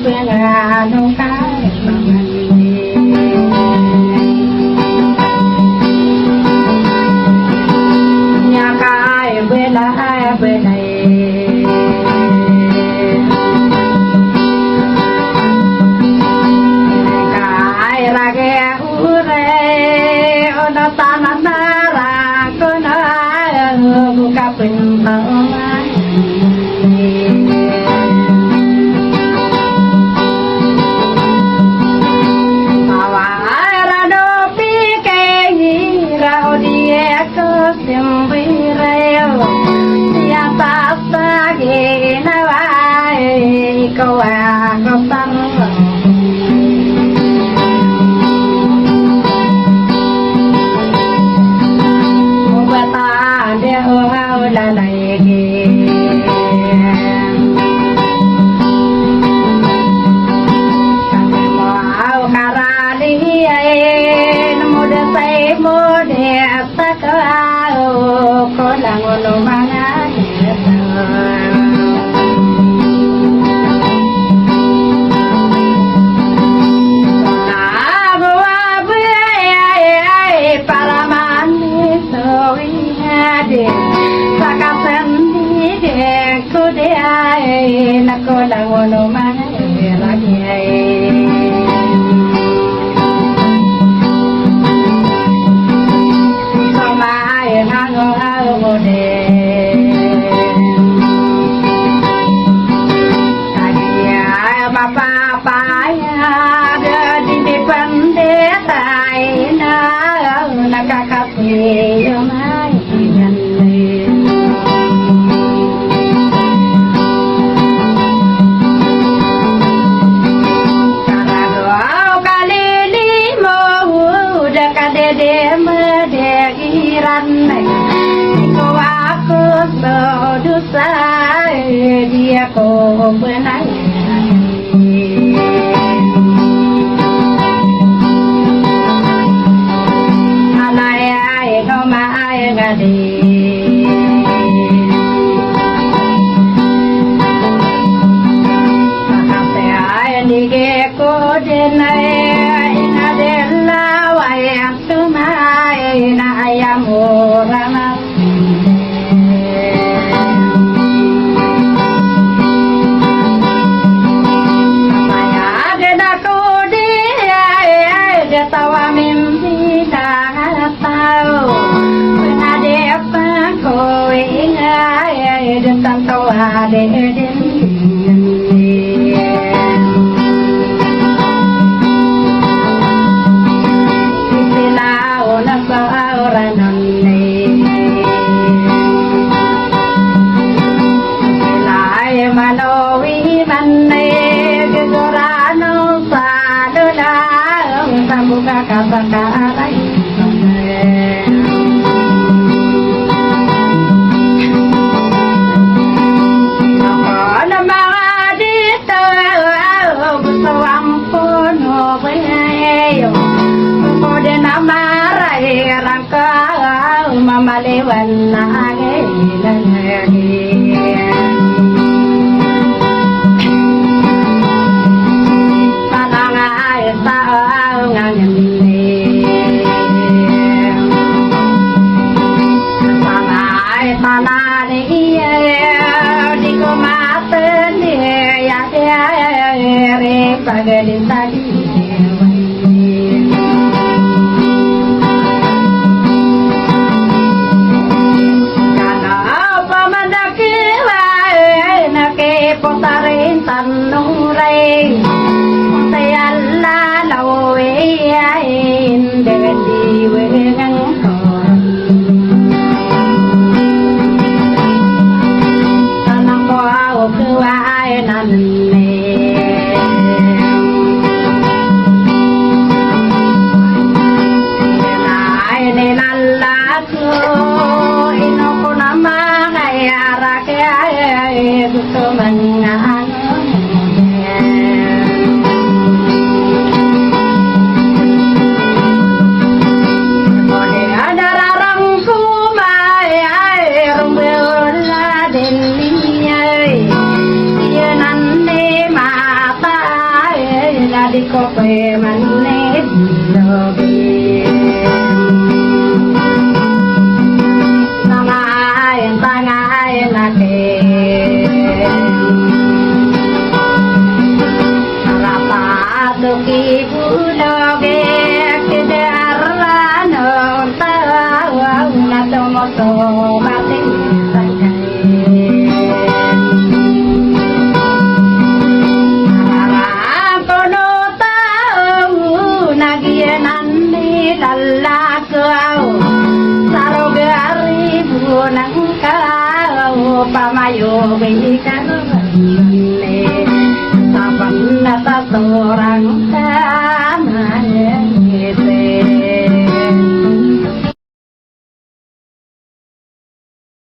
phương nông cái nhà cái bên lại bên này cái ra cái ure ona tanah ra kona buka pintu kau akan tahu beta dia orang lagi kami mau karali muda saya muda tak kau kolang ulumangan Nako langono mana lagi sama nango almode kagia papa paya di depan detai na nakakasih yomai dia kau benang anai no mai ngadi makase ai ni ke ko denai na della wai amtumai na ayamurama tawa mimpi tak tahu pernah dia apa kau ingat tentang tawa dia istilah orang seorang nanti istilah manawi mane kesorano sadula buka kata-kata apa nama dito gusto ampun obayo pode nama rai rangka mamalewan lagi Pagdin tadi karena pemandaki nak potarin tanurai sayalla lawe dengan diwengang tanah kau kuai nanne di kope manis logi Namain tangain lagi Rapa tuki buloge Kedarano tawa Natomoto mati Pamayo bingkai sabang nata torang